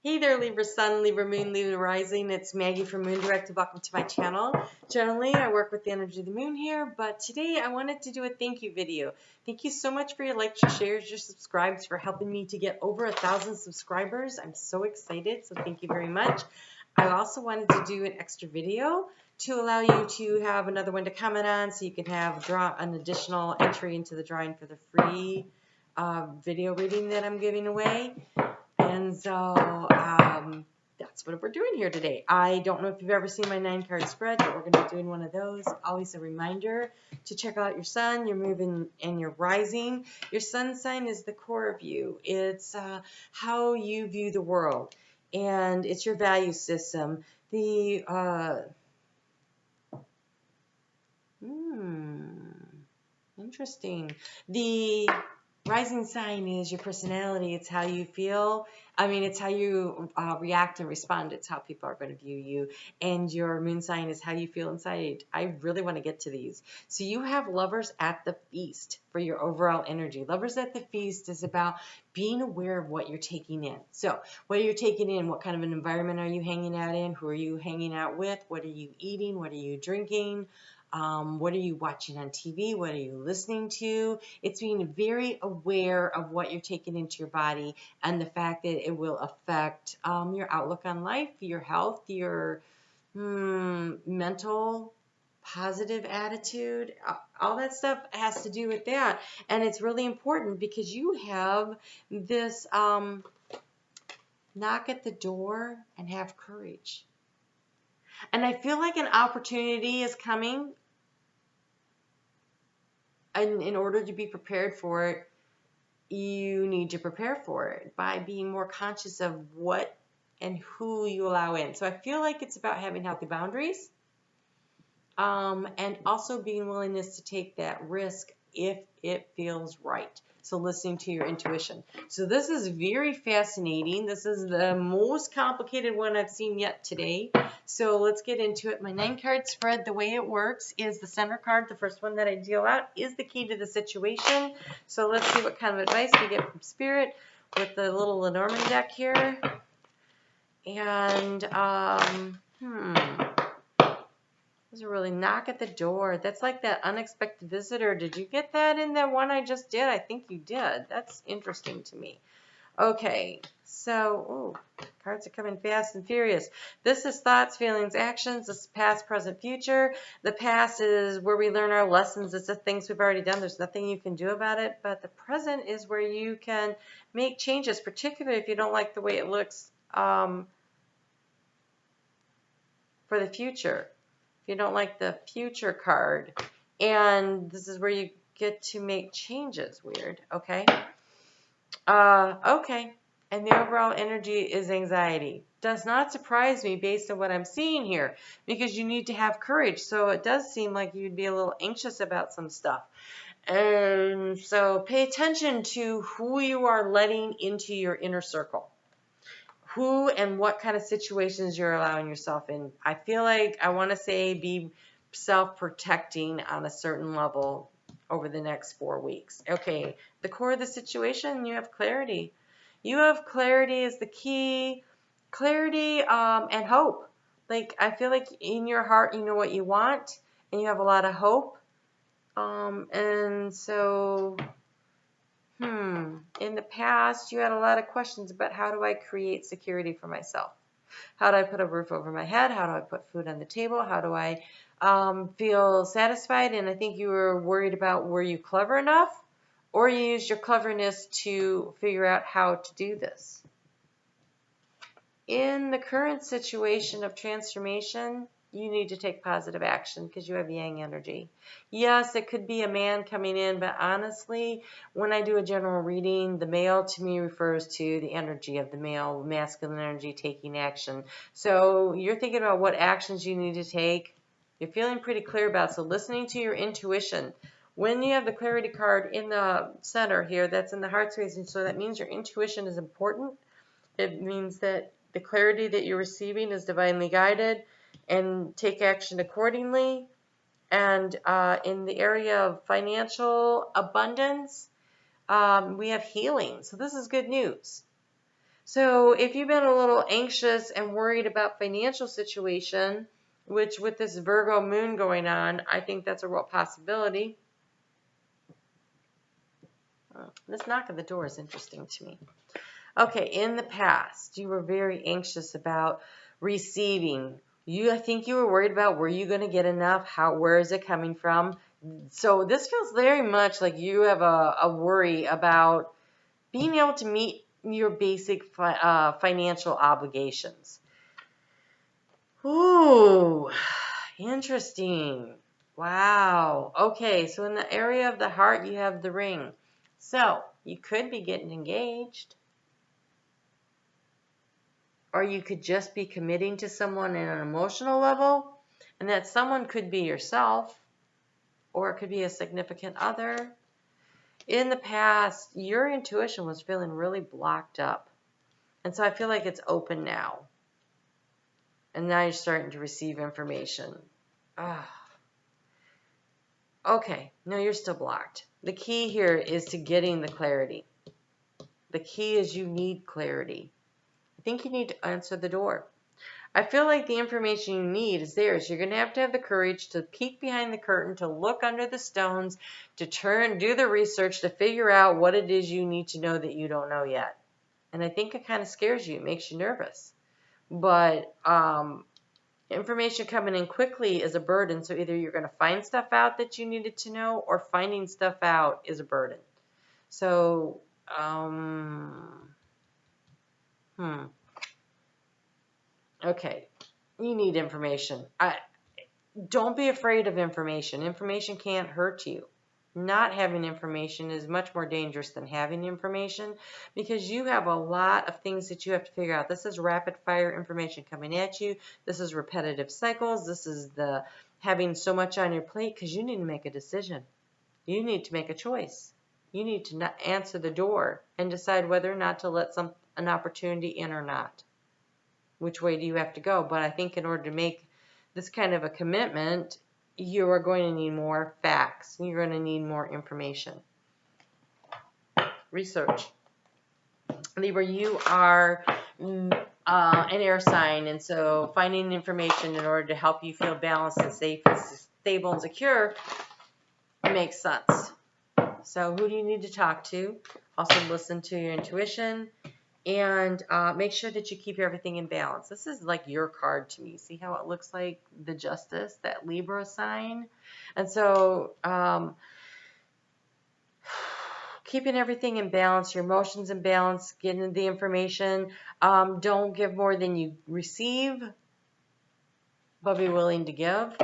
Hey there, Libra Sun, Libra Moon, Libra Rising. It's Maggie from Moondirected. Welcome to my channel. Generally, I work with the energy of the moon here, but today I wanted to do a thank you video. Thank you so much for your likes, your shares, your subscribes, for helping me to get over 1,000 subscribers. I'm so excited, so thank you very much. I also wanted to do an extra video to allow you to have another one to comment on, so you can have an additional entry into the drawing for the free video reading that I'm giving away. And so that's what we're doing here today. I don't know if you've ever seen my 9-card spread, but we're going to be doing one of those. Always a reminder to check out your sun, your moon, and your rising. Your sun sign is the core of you. It's how you view the world, and it's your value system. Interesting. The rising sign is your personality. It's how you feel. I mean, it's how you react and respond. It's how people are going to view you. And your moon sign is how you feel inside. I really want to get to these. So you have lovers at the feast for your overall energy. Lovers at the feast is about being aware of what you're taking in. So what you're taking in, what kind of an environment are you hanging out in? Who are you hanging out with? What are you eating? What are you drinking? What are you watching on TV? What are you listening to? It's being very aware of what you're taking into your body and the fact that it will affect your outlook on life, your health, your mental, positive attitude. All that stuff has to do with that. And it's really important because you have this knock at the door and have courage. And I feel like an opportunity is coming, and in order to be prepared for it, you need to prepare for it by being more conscious of what and who you allow in. So I feel like it's about having healthy boundaries, and also being willingness to take that risk if it feels right. So listening to your intuition. So this is very fascinating. This is the most complicated one I've seen yet today. So let's get into it. My 9-card spread, the way it works is the center card, the first one that I deal out, is the key to the situation. So let's see what kind of advice we get from Spirit with the little Lenormand deck here. And, There's a really knock at the door. That's like that unexpected visitor. Did you get that in that one I just did? I think you did. That's interesting to me. Okay, so, cards are coming fast and furious. This is thoughts, feelings, actions. This is past, present, future. The past is where we learn our lessons. It's the things we've already done. There's nothing you can do about it. But the present is where you can make changes, particularly if you don't like the way it looks for the future. If you don't like the future card. And this is where you get to make changes. Weird. Okay. Okay. And the overall energy is anxiety. Does not surprise me based on what I'm seeing here, because you need to have courage. So it does seem like you'd be a little anxious about some stuff. And so pay attention to who you are letting into your inner circle. Who and what kind of situations you're allowing yourself in. I feel like I want to say be self-protecting on a certain level over the next 4 weeks. Okay, the core of the situation, you have clarity. You have clarity is the key. Clarity and hope. Like, I feel like in your heart you know what you want, and you have a lot of hope. And so... in the past, you had a lot of questions about how do I create security for myself? How do I put a roof over my head? How do I put food on the table? How do I feel satisfied? And I think you were worried about, were you clever enough? Or you used your cleverness to figure out how to do this. In the current situation of transformation, you need to take positive action because you have yang energy. Yes, it could be a man coming in, but honestly, when I do a general reading, the male to me refers to the energy of the male, masculine energy taking action. So you're thinking about what actions you need to take. You're feeling pretty clear about it. So listening to your intuition. When you have the clarity card in the center here, that's in the heart space, and so that means your intuition is important. It means that the clarity that you're receiving is divinely guided, and take action accordingly. And in the area of financial abundance, we have healing. So this is good news. So if you've been a little anxious and worried about financial situation, which with this Virgo moon going on, I think that's a real possibility. This knock on the door is interesting to me. Okay, in the past, you were very anxious about receiving. I think you were worried about, were you going to get enough? Where is it coming from? So this feels very much like you have a worry about being able to meet your basic financial obligations. Ooh, interesting. Wow. Okay, so in the area of the heart, you have the ring. So you could be getting engaged. Or you could just be committing to someone in an emotional level. And that someone could be yourself. Or it could be a significant other. In the past, your intuition was feeling really blocked up. And so I feel like it's open now. And now you're starting to receive information. Okay, no, you're still blocked. The key here is to getting the clarity. The key is you need clarity. I think you need to answer the door. I feel like the information you need is there. So you're going to have the courage to peek behind the curtain, to look under the stones, to do the research, to figure out what it is you need to know that you don't know yet. And I think it kind of scares you. It makes you nervous. But information coming in quickly is a burden. So either you're going to find stuff out that you needed to know, or finding stuff out is a burden. So, okay, you need information. Don't be afraid of information. Information can't hurt you. Not having information is much more dangerous than having information, because you have a lot of things that you have to figure out. This is rapid fire information coming at you. This is repetitive cycles. This is the having so much on your plate because you need to make a decision. You need to make a choice. You need to answer the door and decide whether or not to let an opportunity in or not. Which way do you have to go? But I think in order to make this kind of a commitment, you are going to need more facts. You're going to need more information. Research. Libra, you are an air sign, and so finding information in order to help you feel balanced and safe and stable and secure makes sense. So who do you need to talk to? Also listen to your intuition. And make sure that you keep everything in balance. This is like your card to me. See how it looks like the Justice, that Libra sign? And so keeping everything in balance, your emotions in balance, getting the information. Don't give more than you receive, but be willing to give.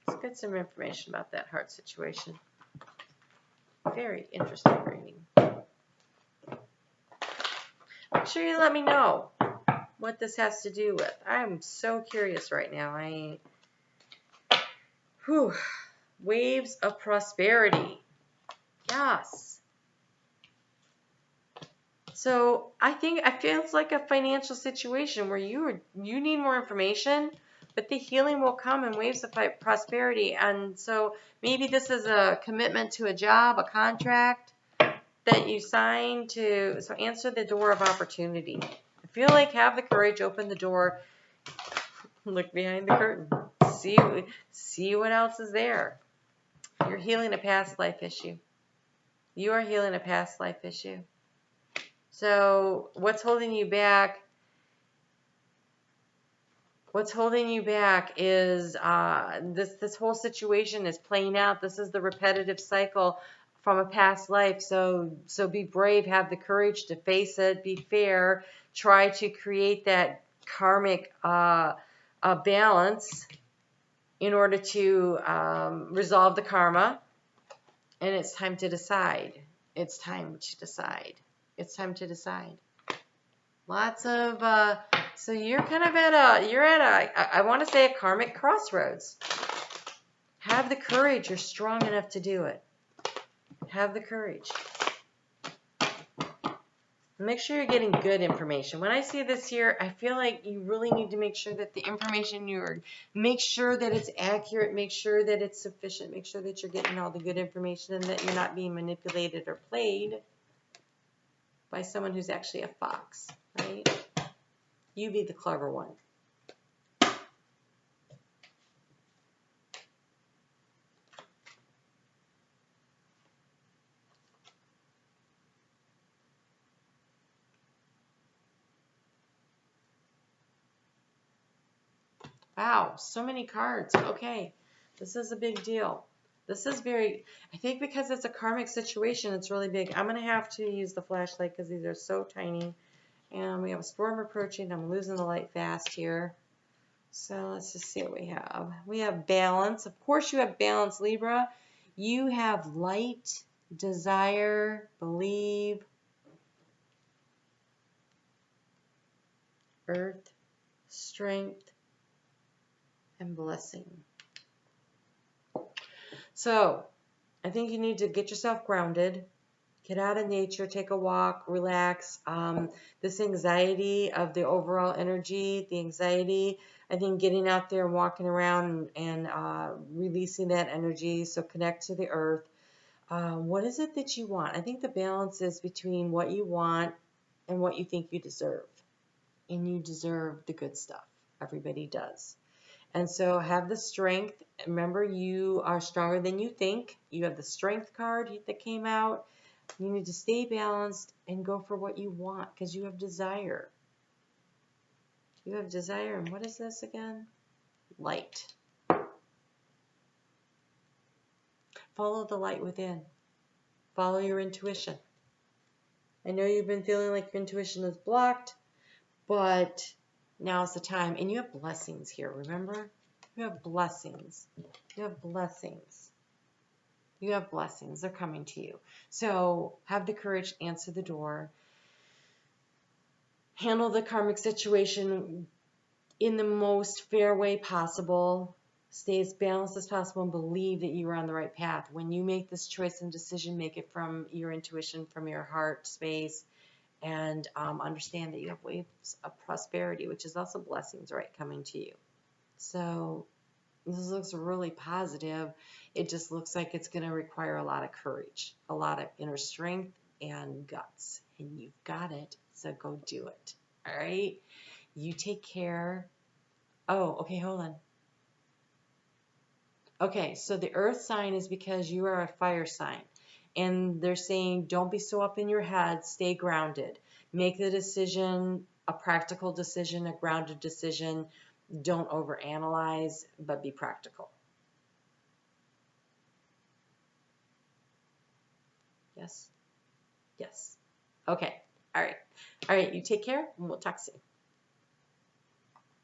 Let's get some information about that heart situation. Very interesting reading. Make sure you let me know what this has to do with. I'm so curious right now. Waves of prosperity. Yes. So I think it feels like a financial situation where you need more information, but the healing will come in waves of prosperity. And so maybe this is a commitment to a job, a contract that you sign to. So answer the door of opportunity. I feel like have the courage, open the door, look behind the curtain, see what else is there. You're healing a past life issue. You are healing a past life issue. So what's holding you back? What's holding you back is this whole situation is playing out. This is the repetitive cycle from a past life. So be brave, have the courage to face it, be fair, try to create that karmic balance in order to resolve the karma. And it's time to decide. It's time to decide. It's time to decide. Lots of, so you're kind of I want to say a karmic crossroads. Have the courage. You're strong enough to do it. Have the courage. Make sure you're getting good information. When I see this here, I feel like you really need to make sure that the information make sure that it's accurate, make sure that it's sufficient, make sure that you're getting all the good information and that you're not being manipulated or played by someone who's actually a fox, right? You be the clever one. Wow, so many cards. Okay, this is a big deal. This is very, I think because it's a karmic situation, it's really big. I'm going to have to use the flashlight because these are so tiny. And we have a storm approaching. I'm losing the light fast here. So let's just see what we have. We have balance. Of course you have balance, Libra. You have light, desire, believe, earth, strength, and blessing. So I think you need to get yourself grounded, get out in nature, take a walk, relax. This anxiety of the overall energy, the anxiety, I think getting out there and walking around and releasing that energy, so connect to the earth. What is it that you want? I think the balance is between what you want and what you think you deserve. And you deserve the good stuff. Everybody does. And so have the strength. Remember, you are stronger than you think. You have the strength card that came out. You need to stay balanced and go for what you want because you have desire. You have desire. And what is this again? Light. Follow the light within. Follow your intuition. I know you've been feeling like your intuition is blocked, but now's the time. And you have blessings here, remember? You have blessings. You have blessings. You have blessings. They're coming to you. So have the courage to answer the door. Handle the karmic situation in the most fair way possible. Stay as balanced as possible and believe that you are on the right path. When you make this choice and decision, make it from your intuition, from your heart space, and understand that you have waves of prosperity, which is also blessings, right, coming to you. So this looks really positive. It just looks like it's going to require a lot of courage, a lot of inner strength and guts. And you've got it, so go do it. All right? You take care. Oh, okay, hold on. Okay, so the earth sign is because you are a fire sign. And they're saying, don't be so up in your head, stay grounded. Make the decision, a practical decision, a grounded decision. Don't overanalyze, but be practical. Yes? Yes. Okay. All right. All right, you take care, and we'll talk soon.